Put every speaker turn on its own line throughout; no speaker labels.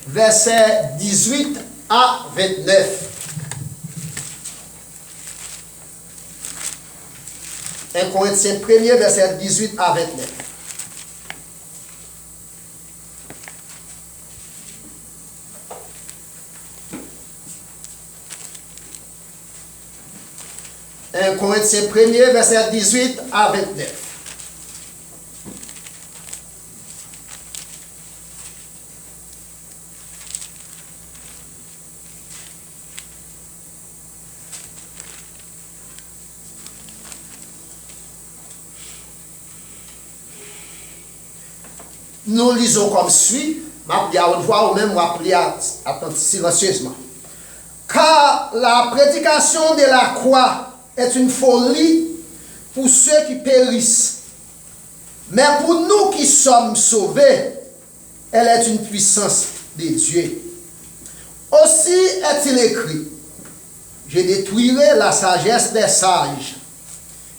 versets 18 à 29. 1 Corinthiens 1er, verset 18 à 29. Corinthiens 1er, verset 18 à 29. Nous lisons comme suit. Je vais à haute voix ou même attendre silencieusement. Car la prédication de la croix est une folie pour ceux qui périssent. Mais pour nous qui sommes sauvés, elle est une puissance de Dieu. Aussi est-il écrit, je détruirai la sagesse des sages,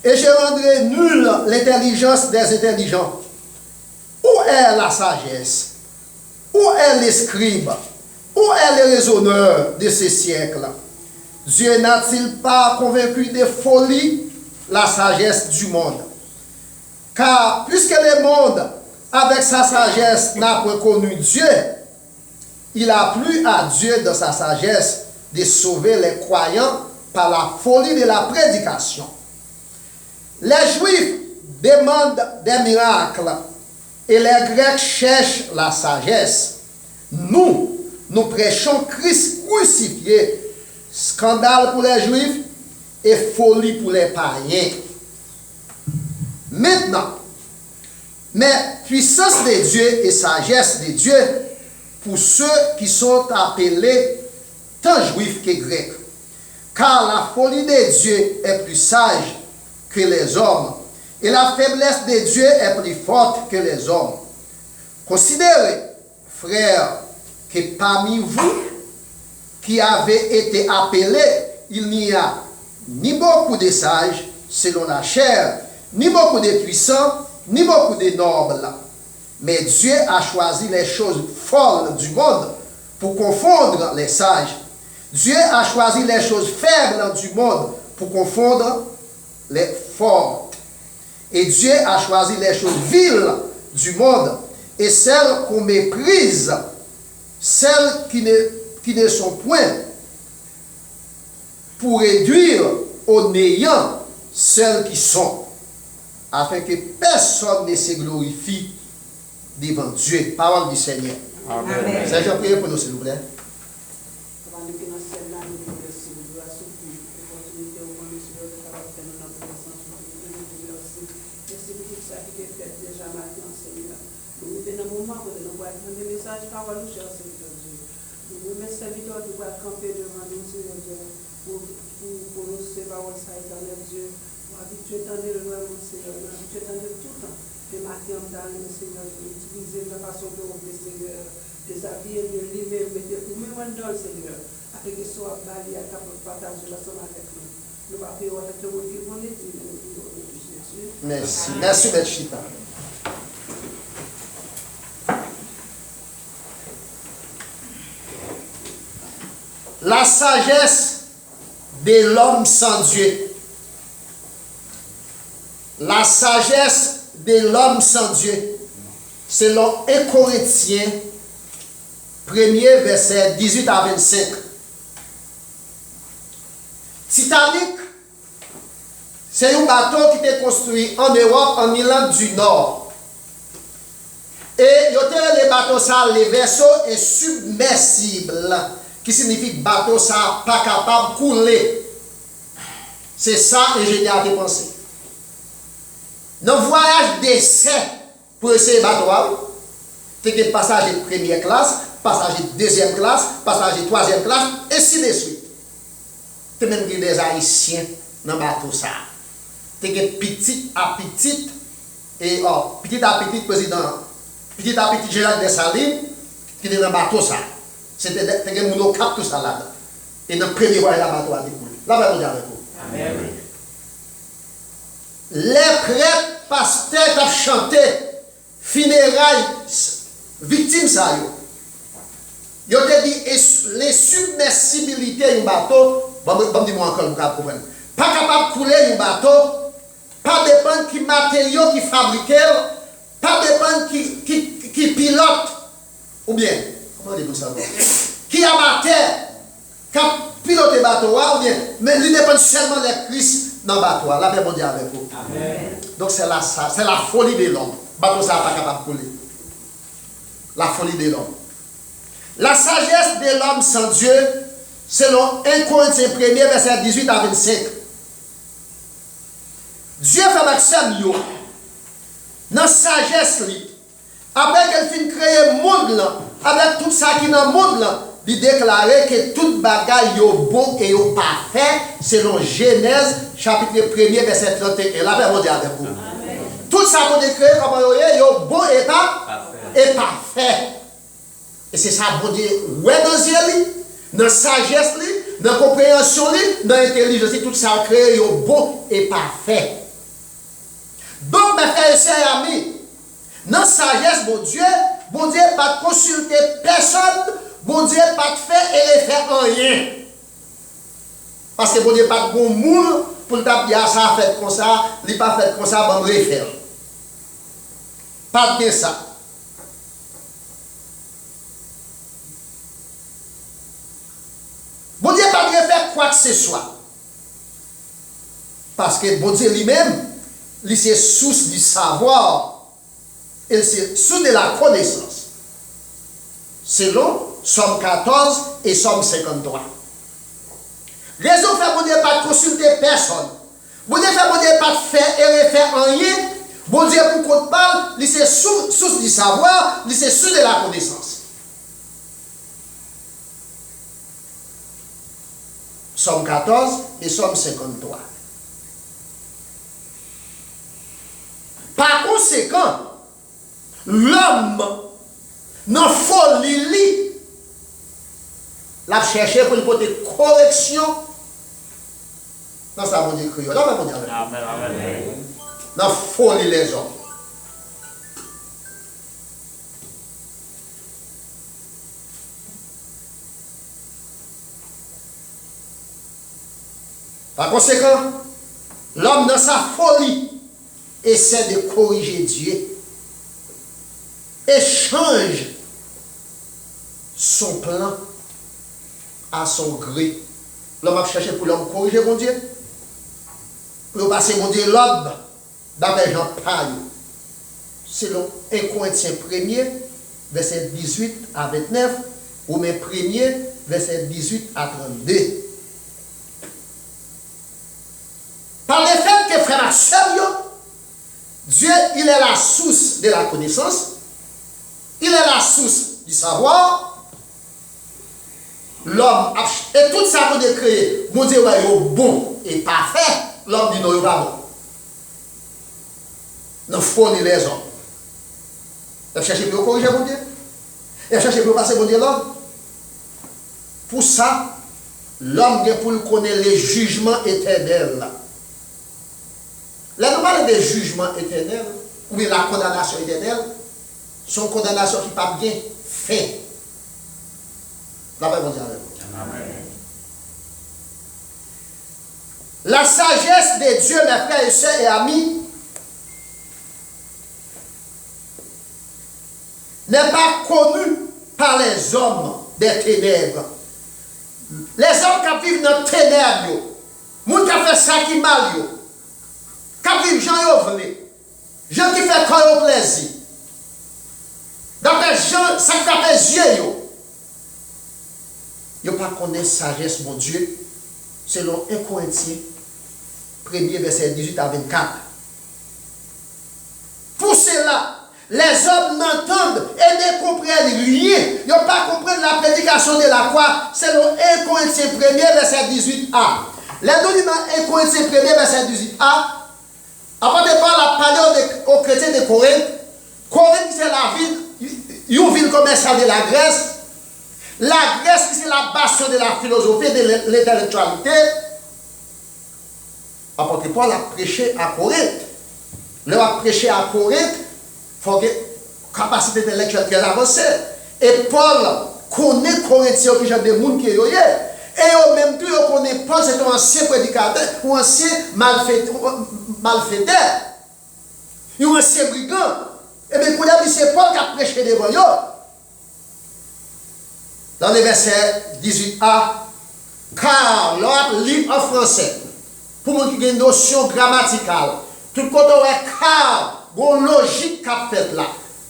et je rendrai nulle l'intelligence des intelligents. Où est la sagesse? Où est les scribes? Où est le raisonneur de ce siècle? Dieu n'a-t-il pas convaincu de folie la sagesse du monde? Car puisque le monde, avec sa sagesse, n'a pas connu Dieu, il a plu à Dieu dans sa sagesse de sauver les croyants par la folie de la prédication. Les Juifs demandent des miracles et les Grecs cherchent la sagesse. Nous prêchons Christ crucifié, scandale pour les Juifs et folie pour les païens. Maintenant, mais puissance de Dieu et sagesse de Dieu pour ceux qui sont appelés tant juifs que grecs. Car la folie de Dieu est plus sage que les hommes, et la faiblesse de Dieu est plus forte que les hommes. Considérez, frères, que parmi vous qui avez été appelés, il n'y a ni beaucoup de sages selon la chair, ni beaucoup de puissants, ni beaucoup de nobles. Mais Dieu a choisi les choses folles du monde pour confondre les sages. Dieu a choisi les choses faibles du monde pour confondre les fortes. Et Dieu a choisi les choses viles du monde et celles qu'on méprise, celles qui ne sont point, pour réduire au néant celles qui sont, afin que personne ne se glorifie devant Dieu. Parole du Seigneur. Amen. Seigneur, priez pour nous, s'il vous plaît.
Pour nous séparer ça éternel Dieu, pour habituer tant de loin, mon Seigneur, pour habituer tant de tout temps. Et maintenant, mon Seigneur, utiliser la façon de vous, Seigneur, déshabiller de lui-même, mettez vous-même en dehors, Seigneur, afin que soit bali à capable de partager la somme avec nous. Nous va faire avec le monde qui vont les dire, Jésus.
Merci. Merci, Maître Chita. La sagesse de l'homme sans Dieu. La sagesse de l'homme sans Dieu. Selon 1 Corinthiens 1er verset 18 à 25. Titanic, c'est un bateau qui était construit en Europe, en Irlande du Nord. Et les bateaux ça, les vaisseaux est submersible, qui signifie bateau ça pas capable de couler. C'est ça l'ingénieur a pensé. Dans le voyage d'essai pour essayer bateau, tu as passager de première classe, passager de deuxième classe, passager de troisième classe, et ainsi de suite. Tu as même des Haïtiens dans le bateau ça. Tu as petit à petit, et petit à petit président, petit à petit Gérald Dessalines, qui est dans le bateau ça. C'était des gens qui tout ça là-dedans. Et dans le premier voyage, le bateau a découlé. Là, va vous dire avec vous. Amen. Les prêtres, pasteurs qui chanté funérailles, victimes ça. Yo te dit les submersibilités d'un bateau, bon dis-moi encore pour comprendre. Pas capable de couler un bateau, pas dépendre qui matériaux qui fabriquent, pas dépendre qui pilote, ou bien, comment dire ça? Qui amateur, qui pilote le bateau, ou bien, mais il dépend seulement de Christ dans le bateau. La paix mondiale avec vous. Amen. Donc c'est la folie de l'homme. Le bateau ça pas capable de couler. La folie de l'homme. La sagesse de l'homme sans Dieu, selon 1 Corinthiens 1, verset 18 à 25. Dieu fait maxime yo. Dans sagesse li. Après qu'elle finit créer le monde là, avec tout ça qui est dans le monde là, il déclarait que toute bagaille yo bon et yo parfait selon Genèse chapitre 1 verset 31. La paix mondiale avec vous. Tout ça qu'on décrit comme yo bon et parfait. Et c'est ça bon Dieu ouais dans Dieu dans la sagesse dans la compréhension dans l'intelligence tout ça créé yo bon et parfait. Donc mes frères et sœurs amis, dans la sagesse bon Dieu pas consulter personne. Bon Dieu pas de faire et ne fait rien. Parce que bon Dieu pas de bon moule pour le dire ça fait comme ça, il pas fait comme ça, bon refaire. Pas de ça. Bon Dieu pas de faire quoi que ce soit. Parce que bon Dieu lui-même, il c'est source du savoir. Et c'est source de la connaissance. Selon Somme 14 et Somme 53. Raison fait bon Dieu pas de consulter personne. Bon Dieu fait bon Dieu pas de faire et refaire rien. Bon Dieu pour qu'on parle, c'est source du savoir, c'est source de la connaissance. Somme 14 et Somme 53. Par conséquent, l'homme non folie la chercher pour lui porter correction dans sa bonne écriture. Là, on va dire amen. Dans folie les hommes. Par conséquent, l'homme dans sa folie essaie de corriger Dieu et change son plan à son gré. L'homme a cherché pour l'homme corriger mon Dieu. Pour passer mon Dieu l'homme d'après Jean Paul. Selon 1 Corinthiens 1er, verset 18 à 29, Romains 1er, verset 18 à 32. Par le fait que frère Maxime, Dieu, il est la source de la connaissance, il est la source du savoir. L'homme, et tout ça qu'on a créé, mon Dieu, est bon et parfait. L'homme dit non, il n'est pas bon. Nous fournissons les hommes. Il cherche pour corriger mon Dieu. Il cherche pour passer mon Dieu l'homme. Pour ça, l'homme vient pour connaître les jugements éternels. Là, nous parlons des jugements éternels, ou bien la condamnation éternelle, sont une condamnation qui n'est pas bien faite. La paix mondiale. La sagesse de Dieu, mes frères et sœurs et amis, n'est pas connue par les hommes des ténèbres. Les hommes qui vivent dans les ténèbres, les gens qui font ça qui mal, qui vivent gens qui gens qui font corps au plaisir. D'après gens, ça qui fait yeux. Ils ne connaissent pas sagesse, mon Dieu, selon 1 Corinthiens 1er verset 18 à 24. Pour cela, les hommes n'entendent et ne comprennent rien. Ils n'ont pas compris la prédication de la croix, selon 1 Corinthiens 1er verset 18a. Les deux dans 1 Corinthiens 1er verset 18a, après de parler la parole aux chrétiens de Corinthe, Corinthe c'est la ville, une ville commerciale de la Grèce. La Grèce, c'est la bastion de la philosophie, de l'intellectualité. Apôtre Paul a prêché à Corinthe. Leur a prêché à Corinthe, il faut que capacité intellectuelle très avancée. Et Paul connaît Corinthiens qui sont des gens qui sont. Et eux même tout, ils connaissent Paul, c'est un ancien prédicateur, ou un ancien malfaiteur, ou un ancien brigand. Et bien, c'est Paul qui a prêché devant eux. Dans le verset 18a, car l'autre lit en français, pour ceux qui ont une notion grammaticale, tout le côté est car, une logique qu'a fait là.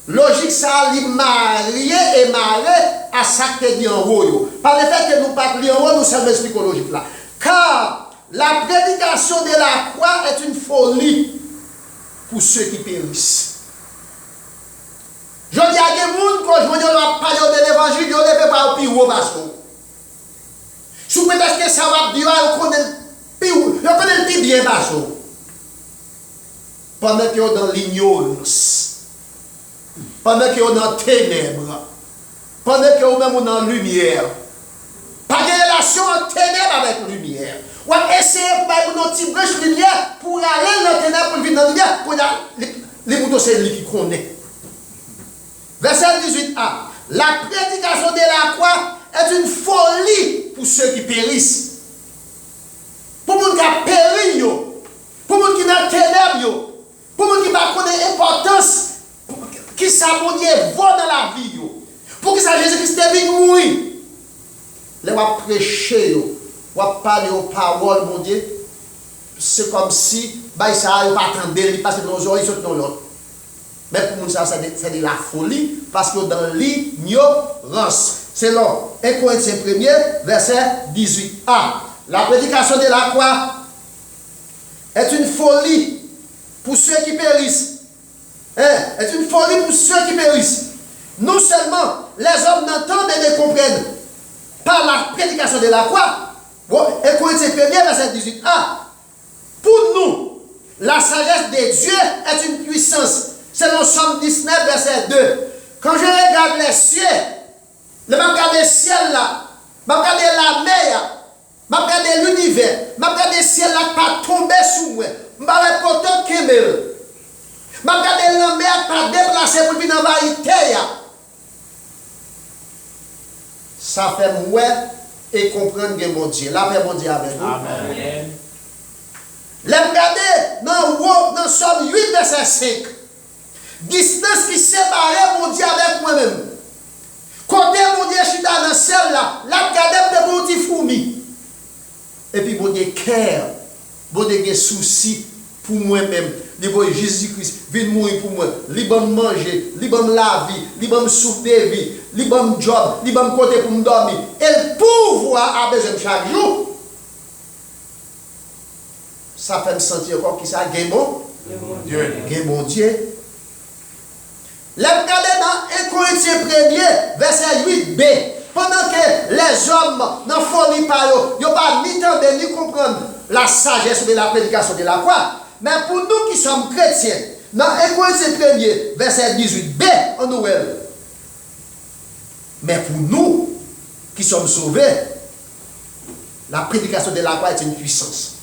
Logique, ça lit marié et marié à ça qui dit en haut. Par le fait que nous parlons en haut, nous sommes expliquons logique là. Car la prédication de la croix est une folie pour ceux qui périssent. Je dis à des gens, quand je vais parler de l'évangile, je ne vais pas plus haut parce que. Sous prétexte que ça va dire, je connais le plus bien parce que. Pendant qu'ils sont dans l'ignorance, pendant qu'ils sont dans les ténèbres, pendant qu'ils sont même dans la lumière, pas de relation entre ténèbres avec la lumière. On va essayer de faire une petite brèche de lumière pour aller dans les ténèbres, pour venir dans la lumière, pour les moutons, c'est lui qui connaît. Verset 18a. La prédication de la croix est une folie pour ceux qui périssent. Pour ceux qui ont péri, pour ceux qui sont dans les ténèbres, pour ceux qui ne connaissent pas l'importance qui s'abonne dans la vie. Pour que ça Jésus-Christ est venu mourir. Là, on va prêcher, on va parler aux paroles, mon Dieu. C'est comme si, ça ne va pas attendre, il passe dans nos oreilles, il saute dans l'autre. Mais pour nous, ça, c'est de la folie, parce que dans l'ignorance. C'est là, 1 Corinthiens 1er, verset 18a. La prédication de la croix est une folie pour ceux qui périssent. Est une folie pour ceux qui périssent. Non seulement les hommes n'entendent et ne comprennent pas la prédication de la croix. 1 Corinthiens 1er, verset 18a. Pour nous, la sagesse de Dieu est une puissance. C'est dans Somme 19, verset 2. Quand je regarde les cieux, je regarde le ciel là, je regarde la mer, je regarde l'univers, je regarde le ciel là qui pas tombé sur moi, je regarde pourtant Kemel, je regarde la mer qui pas déplacé pour venir dans la terre. Ça fait moi et comprendre que mon Dieu, la paix mon Dieu avec nous. Amen. Je regarde dans Somme 8, verset 5. Distance qui sépare mon Dieu avec moi-même. Côté mon Dieu, je suis dans le ciel là, la regardé de mon petit fourmi. Et puis mon Dieu, cœur, mon Dieu, des soucis pour moi-même. Il dit Jésus-Christ, viens mourir pour moi. Il va manger, il va la vie, il va me souffler vie, il va me job, il va me côté pour me dormir. Et le pouvoir a besoin chaque jour. Ça fait me sentir encore qui ça, mon Dieu. Mon Dieu. Regardez dans 1 Corinthiens 1er, verset 8b. Pendant que les hommes n'en folie pas, ils n'ont pas ni entendre ni comprendre la sagesse de la prédication de la croix. Mais pour nous qui sommes chrétiens, dans 1 Corinthiens 1er, verset 18b, en nouvelle. Mais pour nous qui sommes sauvés, la prédication de la croix est une puissance.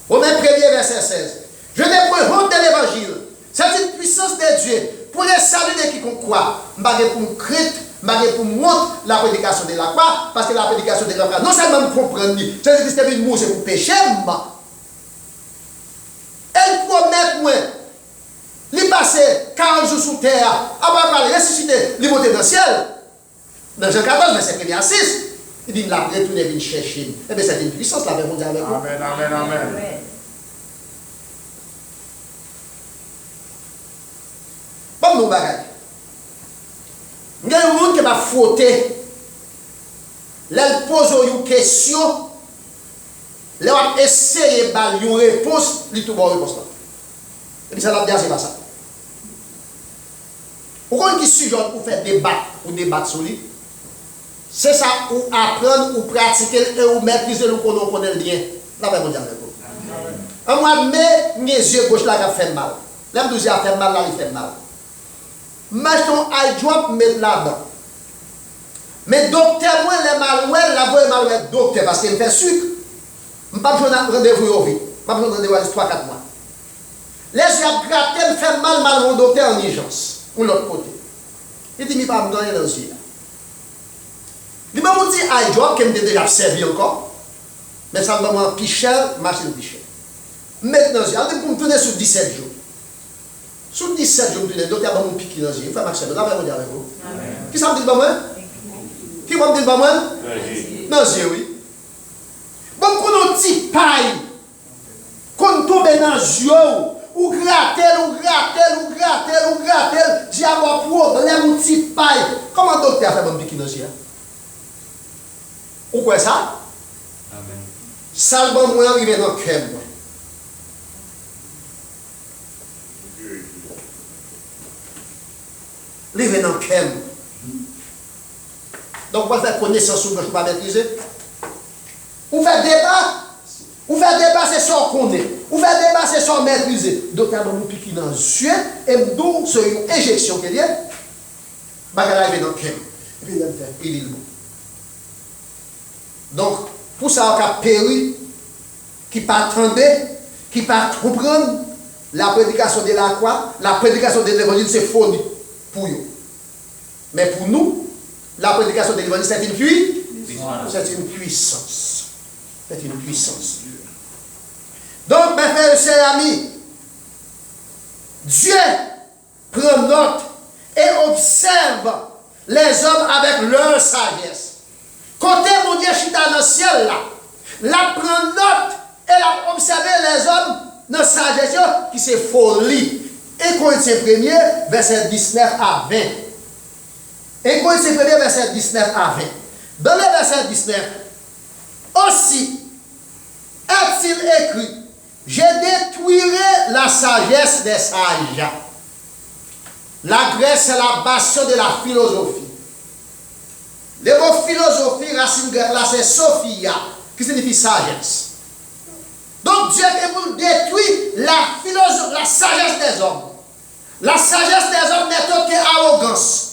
Romains 1er, verset 16. Je n'ai point honte de l'évangile. C'est une puissance de Dieu. Pour les saluts de quiconque croit, je ne vais pas pour crainte, je ne vais pas pour montre la prédication de la croix, parce que la prédication de la croix, non seulement comprendre, Jésus-Christ est venu mourir, c'est pour pécher. Elle promet moi, il passe 40 jours sous terre, après il ressuscité, il monte dans le ciel. Dans Jean 14, verset 1 à 6, il dit, il a retourné, il vient chercher. Eh bien, c'est une puissance, la paix mondiale avec vous.
Amen, amen, amen.
Comme nous bagages. Il y a un monde qui m'a frotté. Là, il pose une question. Là, il essaye de faire une réponse. Il tout bon réponse. Et puis ça l'a dit, c'est pas ça. Pourquoi qui sujet pour faire débattre sur lui? C'est ça, ou apprendre, ou pratiquer, et ou maîtriser le qu'on connaît le lien. Là, on va dire avec vous. En moi, mes yeux gauche là, il fait mal. Là, il fait mal, là, il fait mal. Mach ton eye drop mettre là-dedans. Mais docteur, moi, les malouets, la voix malouet docteur, parce qu'il me fait sucre. Je ne peux pas rendez-vous au vide. Je ne peux pas rendez-vous à 3-4 mois. Les yeux grattés me fait mal mon docteur en urgence. Ou l'autre côté. Il dit, mais pas me donner dans les yeux. Il m'a dit à job que m'était déjà servi encore. Mais ça m'a dit pichel, machine pichel. Maintenant, j'ai allé pour me tourner sur 17 jours. Sur 17 jours, je me docteur va me piquer dans les yeux. Il faut marcher. Là, je vais avec vous. Qui ça me dit pas moi? Qui va me dire pas moi? Dans les yeux, oui. Bon, qu'on a un petit paille. Qu'on tombe dans les yeux. Ou gratte-elle, j'ai un problème, un petit paille. Comment le docteur fait mon piquer dans les yeux? Ou quoi ça?
Amen.
Ça, le bon moi arrivé dans le cœur. Arrivé dans le cœur. Donc, vous faire connaissance sur ce que je ne peux pas maîtriser. Vous faites débat. Vous faites débat, c'est ça qu'on est. Vous faites débat, c'est ça maîtriser. Docteur, vous piquez dans les yeux. Et nous, c'est une injection qu'il y a. Bagala arrivé dans le cœur. Et puis, il est bon. Donc, pour ça, on a péri, qui ne pas attendre, qui ne pas comprendre la prédication de la croix, la prédication de l'évangile, c'est folie pour eux. Mais pour nous, la prédication de l'évangile, c'est une puissance. C'est une puissance. C'est une puissance. Donc, mes frères et sœurs amis, Dieu prend note et observe les hommes avec leur sagesse. Côté mon Dieu chita dans le ciel là, la prend note et la observer les hommes dans la sagesse qui c'est folie. Et Corinthiens 1er, verset 19 à 20. Et Corinthiens 1er, verset 19 à 20. Dans le verset 19, aussi est-il écrit, je détruirai la sagesse des sages. La Grèce, c'est la passion de la philosophie. Le mot philosophie, racine grecque là, c'est Sophia, qui signifie sagesse. Donc Dieu est pour détruire la sagesse des hommes. La sagesse des hommes n'est autre que l'arrogance.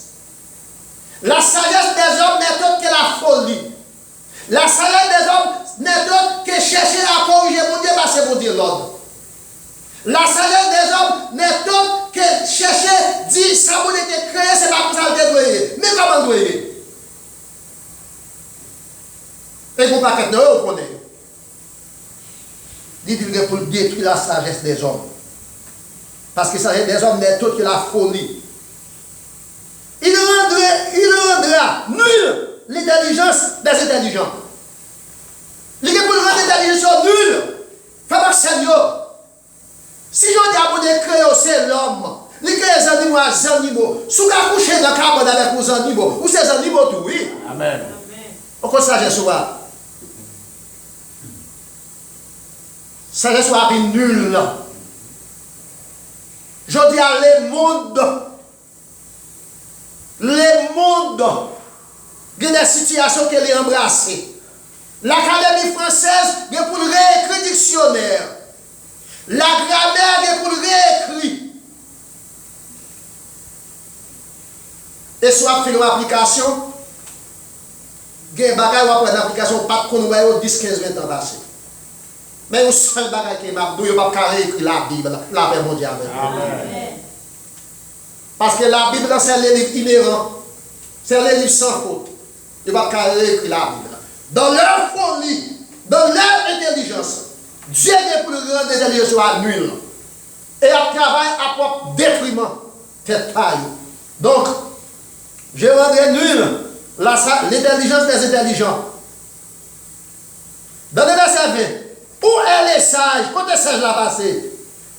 La sagesse des hommes n'est autre que la folie. La sagesse des hommes n'est autre que chercher à corriger mon Dieu parce que mon Dieu l'ordre. La sagesse des hommes n'est autre que chercher, dire ça vous été créé, c'est pas pour ça que vous êtes. Mais comment vous êtes? Et vous pas qu'être vous connaissez. Dites-le pour détruire la sagesse des hommes. Parce que la sagesse des hommes n'est autre que la folie. Il rendra nul l'intelligence des intelligents. Il pour rendre l'intelligence nulle. Fais-moi Seigneur. Si je dis à vous de créer, c'est l'homme. Il crée les animaux à des animaux. Si vous couchez dans le cabane avec vos animaux, ou ces animaux tout, oui.
Amen.
Pourquoi sagesse soit? Sagesse soit nul. Je dis à les mondes. Les mondes. Il y a des situations qu'elle est embrassée. L'Académie française est pour le réécrire dictionnaire. La grammaire est pour le réécrire. Et soit fait une application, il y a des bagages où après l'application, pas qu'on voit 10, 15, 20 ans passé. Mais le seul bagage qui est m'a dit, il ne peut pas réécrire la Bible, la paix mondiale. Parce que la Bible, c'est les livres inhérents. C'est les livres sans faute. Il ne peut pas réécrire la Bible. Dans leur folie, dans leur intelligence, Dieu est pour le rendre l'intelligence soit nulle. Et à travail à propre détriment. Tête paille. Donc, je rendrai nulle l'intelligence des intelligents. Dans le verset 20, où est les sages? Quand est sage là passé?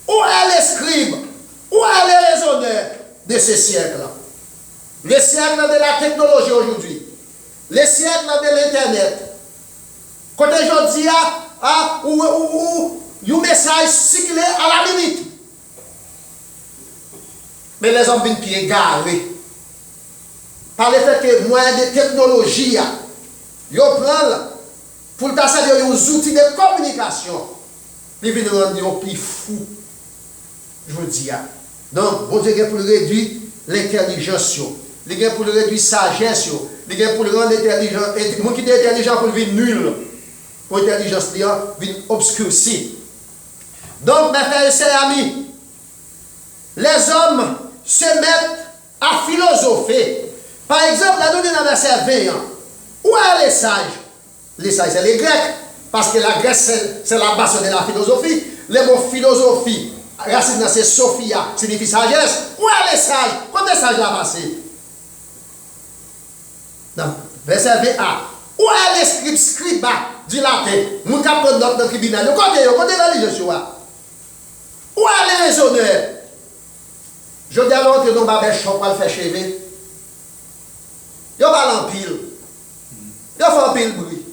Où est les scribes? Où est les raisonneurs de ce siècle-là? Le siècle de la technologie aujourd'hui. Le siècle de l'internet. Quand je dis un message circulé à la minute. Mais les hommes viennent qui égarés. Par le fait que moyens de technologie, ils prennent pour tasser des outils de communication. Ils viennent rendre plus fou. Je veux dire. Donc, vous avez pour réduire l'intelligence. Il pour réduire la sagesse. Il pour rendre l'intelligence. Et moi qui est intelligent pour vivre nul. Pour l'intelligence, il vient obscurci. Donc, mes frères et sœurs amis, les hommes se mettent à philosopher. Par exemple, la donnée dans le verset 20, où Où est les sages? Les sages, c'est les Grecs. Parce que la Grèce, c'est la base de la philosophie. Le mot philosophie, racine c'est Sophia, signifie sagesse. Où est les sages? Quand les sages là passé? Non. Verset 20a. Où est les scribes du latin? Moun ka prendre note dans le tribunal. Côté religieux. Où est les raisonneurs? Je dis à l'autre, nous avons choc pour le faire chevet. Yo va en pile. Yo fait un pile bruit.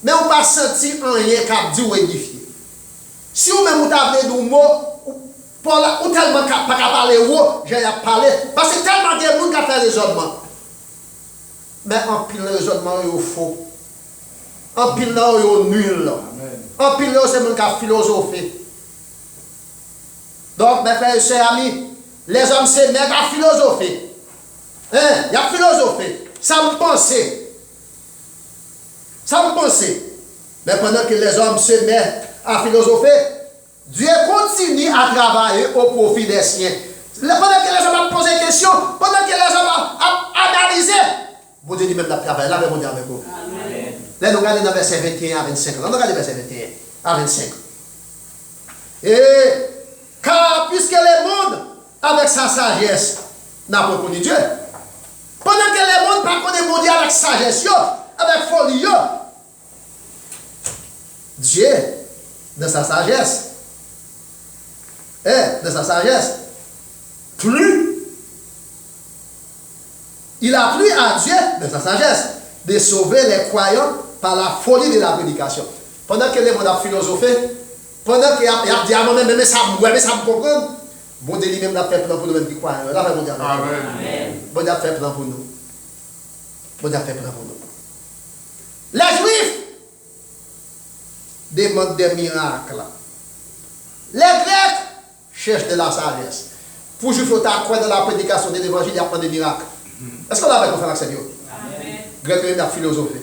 Mais on pas senti rien cap dit ou édifié. Si vous même vous avez des mots ou tellement pas parler ou j'ai parlé parce que tellement de monde qui fait raisonnement. Mais en pile raisonnement est faux. En pile là est nul. En pile là c'est monde qui a philosophé. Donc mes frères et sœurs amis, les hommes se mettent à philosopher. Hein, il y a philosophé. Ça me pensait. Ça me pensait. Mais pendant que les hommes se mettent à philosopher, Dieu continue à travailler au profit des siens. Pendant que les hommes ont posé des questions, pendant que les hommes ont analysé, bon Dieu dit même la travail, là, mon Dieu avec vous. Là, nous regardons dans verset 21 à 25. Nous regardons verset 21 à 25. Et car puisque le monde, avec sa sagesse, n'a pas connu Dieu, pendant que le monde n'a pas connu mon Dieu avec sagesse, avec folie, Dieu, de sa sagesse, il a plu à Dieu, de sa sagesse, de sauver les croyants par la folie de la prédication. Pendant que le monde a philosophé, pendant qu'il a dit à moi-même, mais ça me comprend, bon Dieu lui-même l'a fait plan pour nous-mêmes qui croient. Là, bon Dieu. Amen. Bon Dieu a fait plan pour nous. Bon Dieu a fait plan pour nous. Les Juifs demandent des miracles. Les Grecs cherchent de la sagesse. Pour que je fasse croire dans la prédication de l'évangile, il y a pas de miracles. Est-ce qu'on a fait avec Dieu? Grec, il a philosophé.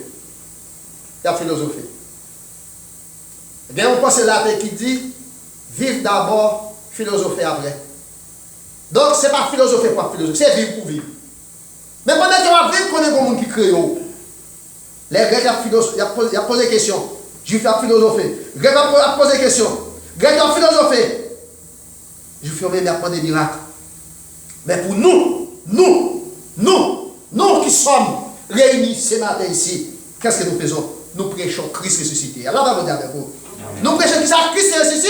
Il a philosophé. Bien, on pense là qui dit vivre d'abord, philosopher après. Donc, ce n'est pas philosopher pour philosopher, c'est vivre pour vivre. Mais pendant que vous vivre, on est comme qui crée. Les Grecs ont posé des questions. Juifs ont philosophé. Les Grecs ont posé des questions. Les Grecs ont philosophé. Juifs ont même appris des miracles. Mais pour nous qui sommes réunis ce matin ici, qu'est-ce que nous faisons? Nous prêchons Christ ressuscité. Alors, on va vous dire avec vous. Nous prêchons qui ça? Christ ressuscité?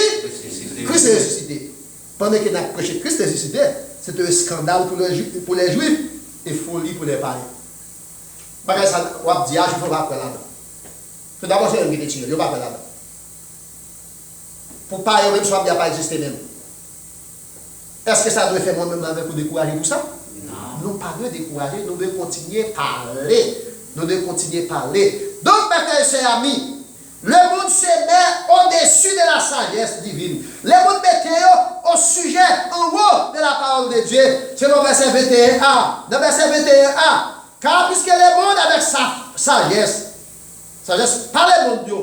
Christ ressuscité. Pendant que nous avons prêché Christ ressuscité, c'est un scandale pour les Juifs et folie pour les païens. Parce que ça, on va dire, il faut pas faire là-dedans. Tout d'abord, c'est un qui est tiré, il ne faut pas faire là-dedans. Pour païens, même si on n'a pas existé même. Est-ce que ça doit faire moi-même avec pour décourager pour ça? Non. Nous pas de décourager, nous devons continuer à parler. Nous devons continuer à parler. Donc, mes frères et sœurs amis, le monde se met au-dessus de la sagesse divine. Le monde met au sujet, en haut de la parole de Dieu. C'est le verset 21a. Dans le verset 21a. Car puisque le monde avec sa sagesse, par le monde Dieu,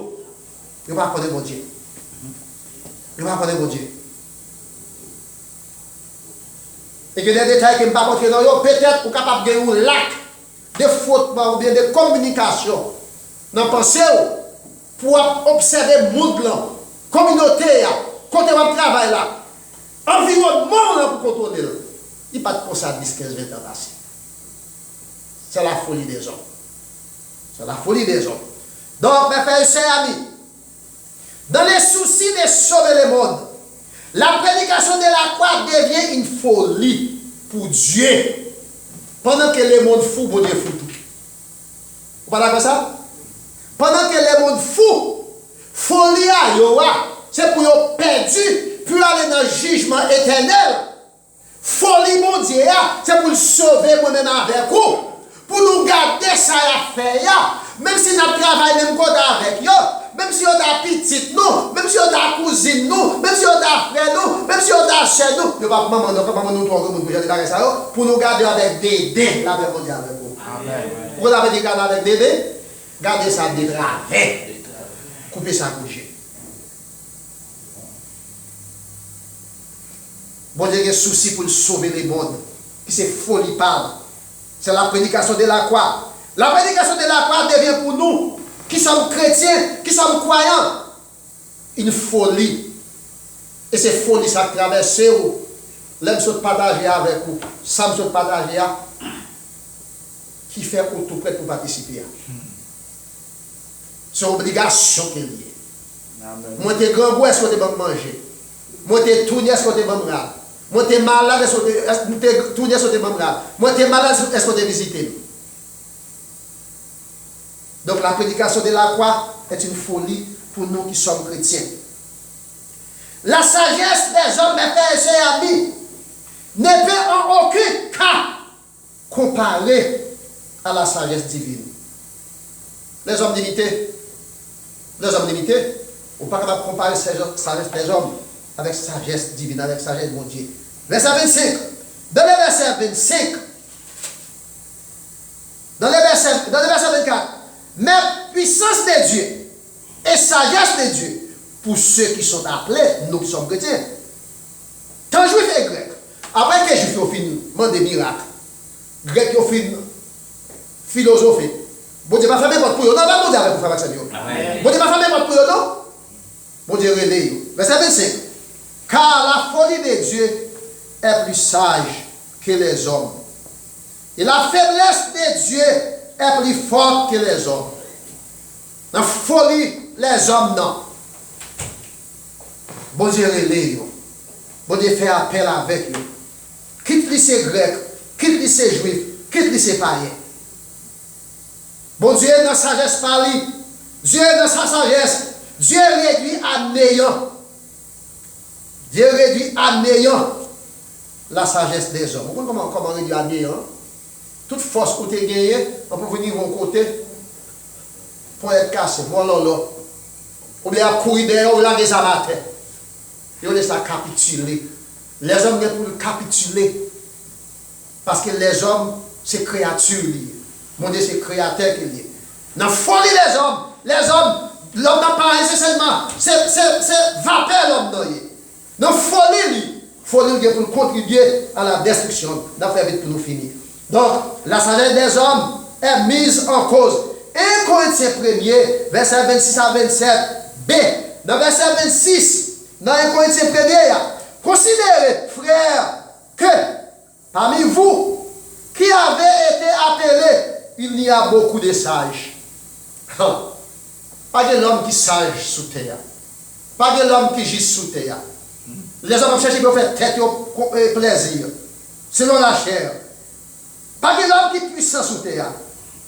il va connaître mon Dieu. Il va connaître mon Dieu. Et que des détails qui ne pas montrer dans eux, peut-être pour capable de gagner un lac de frottement ou bien de communication. Dans pensée pour observer le monde là, communauté, côté de travail là, environnement là pour contrôler. Il n'y a pas de ça 10, 15, 20 ans passé. C'est la folie des hommes. C'est la folie des hommes. Donc, mes frères et sœurs amis, dans les soucis de sauver le monde, la prédication de la croix devient une folie pour Dieu. Pendant que le monde fou, bon Dieu fou tout. Vous parlez comme ça? Pendant que le monde fou, folie à Yoa, c'est pour yon perdu, pour aller dans le jugement éternel. Folie, mon Dieu, c'est pour le sauver moi-même avec vous. Pour nous garder ça à faire, même si nous travaillons même avec eux, même si on a petite nous, même si on a cousine nous, même si on a frère nous, même si on a soeur nous, nous ne pouvons pas nous pour nous garder avec Dédé, la même avec vous. Vous avez dit garder avec Dédé, gardez ça de travers, coupez ça à bouger. Bon Dieu, il y a un souci pour sauver les mondes, qui c'est folie par. C'est la prédication de la croix. La prédication de la croix devient pour nous, qui sommes chrétiens, qui sommes croyants, une folie. Et c'est folie, ça traverse où l'aime se partager avec vous, ça me se partager, qui fait pour tout prêt pour participer. C'est une obligation qu'il y a. Moi, t'es grand goût, est-ce que tu vas manger? Moi, t'es tourné, est-ce que tu vas me rendre? Moi, t'es malade, est-ce que tu vas me rendre? Moi, t'es malade, est-ce que tu vas visiter? Donc, la prédication de la croix est une folie pour nous qui sommes chrétiens. La sagesse des hommes, mes frères et sœurs amis, ne peut en aucun cas comparer à la sagesse divine. Les hommes limités, on ne peut pas comparer la sagesse des hommes avec sagesse divine, avec sagesse de mon Dieu. Verset 25. Dans le verset 25, dans le verset 24, mais puissance de Dieu et sagesse de Dieu pour ceux qui sont appelés, nous qui sommes chrétiens. Tant juif et grec, après que juif ont fini, des miracles, grec ont fini, philosophie. Bon Dieu, pas fermer votre pour eux. Non, pas bon Dieu avec vous faire vacciner. Bon Dieu, pas fermer votre pour eux, non? Bon Dieu, relais. Verset 25. Car la folie de Dieu est plus sage que les hommes. Et la faiblesse de Dieu est plus forte que les hommes. La folie, les hommes, non. Bon Dieu, relais. Bon Dieu, fait appel avec eux. Quitte-les ces grecs, quitte-les ces juifs, quitte-les ces païens. Bon Dieu, dans sa sagesse parle, Dieu dans sa sagesse, Dieu réduit à néant. Dieu réduit à néant la sagesse des hommes. Vous comprenez comment réduit à néant? Toute force que tu as gagnée, on peut venir de mon côté pour être cassé. Voilà, là. Ou bien courir derrière, ou là, des amateurs. Et on laisse ça capituler. Les hommes viennent pour capituler. Parce que les hommes, c'est créatures liées. Mon Dieu, c'est créateur qui est. Dans la folie les hommes, l'homme n'a pas nécessairement, c'est vapeur l'homme. Dans la folie, pour contribuer à la destruction. Dans faire vite pour nous finir. Donc, la sagesse des hommes est mise en cause. 1 Corinthiens 1er, verset 26 à 27, B. Dans verset 26, dans 1 Corinthiens 1er, considérez, frères, que parmi vous qui avez été appelés, il y a beaucoup de sages. Pas de l'homme qui sage sous terre. Pas de l'homme qui gît sous terre. Les hommes cherchent pour faire tête et plaisir. Selon la chair. Pas de l'homme qui est puissant sous terre.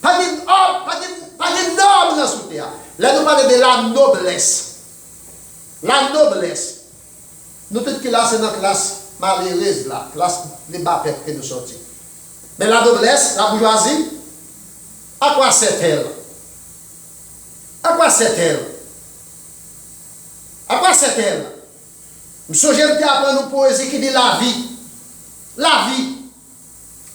Pas d'homme sous terre. Là, nous parlons de la noblesse. La noblesse. Nous tous qui là, c'est dans la classe malheureuse, la classe des bas peuples que nous sortis. Mais la noblesse, la bourgeoisie, à quoi sert-elle? À quoi sert-elle? À quoi sert-elle? Nous sommes qui apprend nous poésie qui dit la vie. La vie.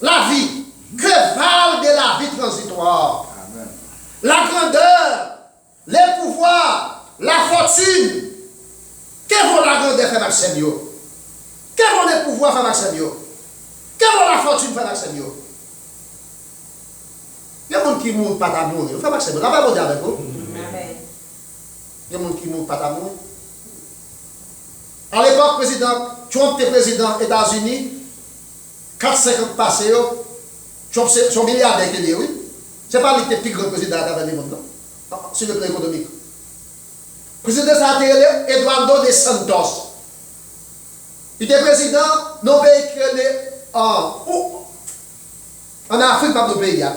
La vie. Que valent de la vie transitoire? Amen. La grandeur, les pouvoirs, la fortune. Que vaut la grandeur, frère Maxime? Que vaut les pouvoirs, frère Maxime? Que vaut la fortune, frère Maxime? Il y a des gens qui ne mourent pas d'amour. Frère Maxime, vous avez pas avec vous? Il y a des gens qui ne mourent pas d'amour. À l'époque, Trump était président des États-Unis, 4-5 ans passés, Trump son milliardaire qu'il est, oui. Ce n'est pas le plus grand président dans le monde, non. Sur le plan économique. Le président ça a été Eduardo de Santos. Il était président d'un pays qui est en Afrique, pas de pays, il y a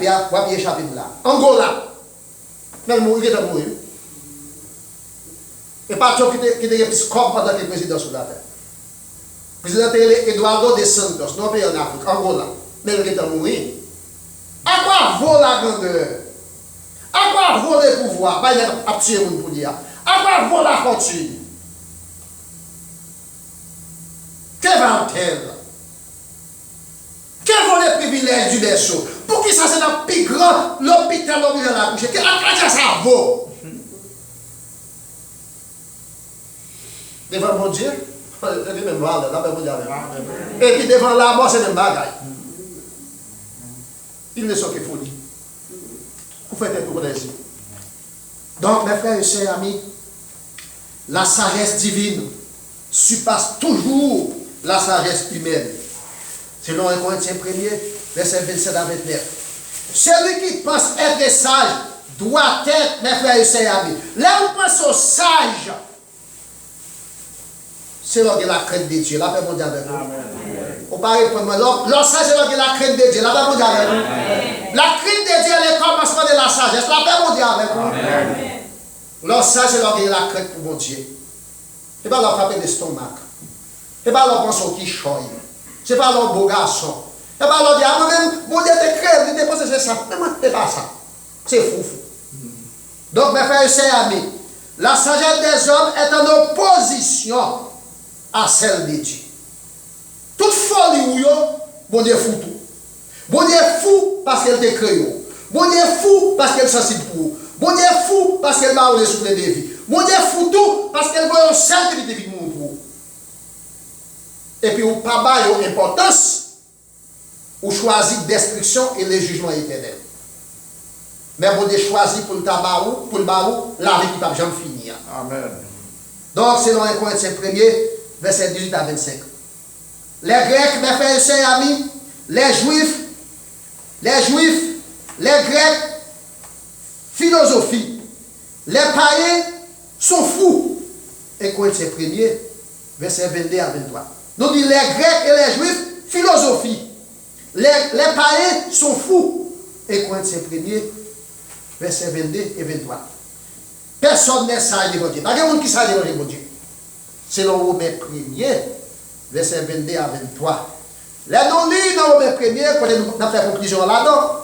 échappé de là. Angola. Mais il est mort. Et pas Trump qui était plus corps pendant que le président sur la terre. Le président était Eduardo de Santos, d'un pays en Afrique, Angola. Mais il est mort. À quoi vaut la grandeur? À quoi vaut le pouvoir? Pas de tuer le monde pour dire. À quoi vaut la fortune? Que valent-elles? Que vaut les privilèges du berceau? Pour qui ça c'est le plus grand l'hôpital où il a accouché? À quoi ça vaut? Devant mon Dieu, il même mal, et puis devant la mort, c'est le bagaille. Ils ne sont que folie. Vous faites tout plaisir. Donc, mes frères et sœurs, amis, la sagesse divine surpasse toujours la sagesse humaine. Selon 1 Corinthiens 1er, verset 27 à 29. Celui qui pense être sage doit être, mes frères et sœurs, amis. Là où on pense au sage, c'est là que la crainte de Dieu. La paix mondiale avec vous. On parle pour moi. L'homme sage, c'est là que la crainte de Dieu. La paix mondiale avec vous. La crainte de Dieu est le commencement de la sagesse. La paix mondiale avec vous. L'homme sage, c'est là que la crainte pour mon Dieu. Ce n'est pas leur frapper l'estomac. Ce n'est pas leur penser qui choye. Ce n'est pas leur beau garçon. Ce n'est pas leur dire, ah, moi-même, mon Dieu te crève, il te pense que c'est ça. Mais moi, ce n'est pas ça. C'est fou. Donc, mes frères et sœurs amis, la sagesse des hommes est en opposition à celle de Dieu. Toute folie ou yo, bon Dieu fou tout. Bon Dieu fou parce qu'elle te crée. Bon Dieu fou parce qu'elle est sensible pour vous. Bon Dieu fou parce qu'elle va au souffle de vie. Bon Dieu fou tout parce qu'elle voit un seul qui vit pour vous. Et puis, ou pas bas importance, ou choisit destruction et le jugement éternel. Mais bon Dieu choisit pour le tabac, pour le barou, la vie qui ne va jamais finir.
Amen.
Donc, selon 1 Corinthiens 1er, verset 18 à 25. Les Grecs, mes frères et sœurs amis, les Juifs, les Grecs, philosophie. Les païens sont fous. 1 Corinthiens 1er, verset 22 à 23. Nous disons les Grecs et les Juifs, philosophie. Les païens sont fous. 1 Corinthiens 1er, verset 22 et 23. Personne n'est sage devant Dieu. Pas de monde qui est sage devant Dieu. Selon Romains 1er, verset 22 à 23. Les non-lits dans Romains 1er, quand on a fait conclusion là-dedans.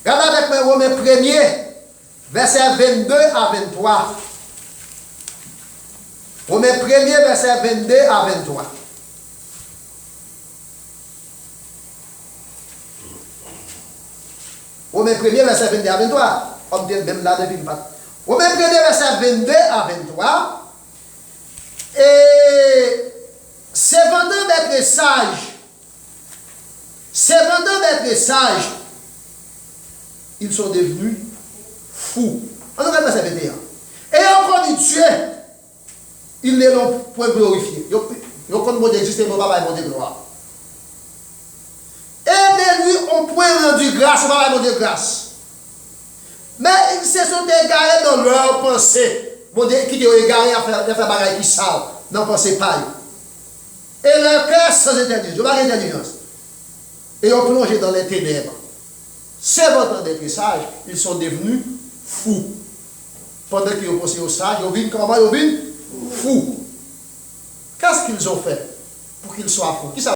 Regardez avec moi Romains 1er, verset 22 à 23. Romains 1er, verset 22 à 23. Romains 1er, verset 22 à 23. On dit même là depuis le pas. Romains 1er, verset 22 à 23. Et c'est vendant d'être sage. C'est vendant d'être sage. Ils sont devenus fous. On regarde verset 21. Et encore dit Dieu, ils ne l'ont point glorifié. Ils ont compris que Dieu mon papa et mon Dieu gloire. Et de lui ont point rendu grâce, papa et mon Dieu grâce. Mais ils se sont égarés dans leur pensée. Bon Dieu, qui ont égaré à faire bagaille qui sale, n'en pensez pas. Et leur cœur sans intelligence, pas d'intelligence. Et ils ont plongé dans les ténèbres. C'est votre d'être sage, ils sont devenus fous. Pendant qu'ils ont pensé aux sages, ils ont vu comment ils ont vu fous. Qu'est-ce qu'ils ont fait pour qu'ils soient fous?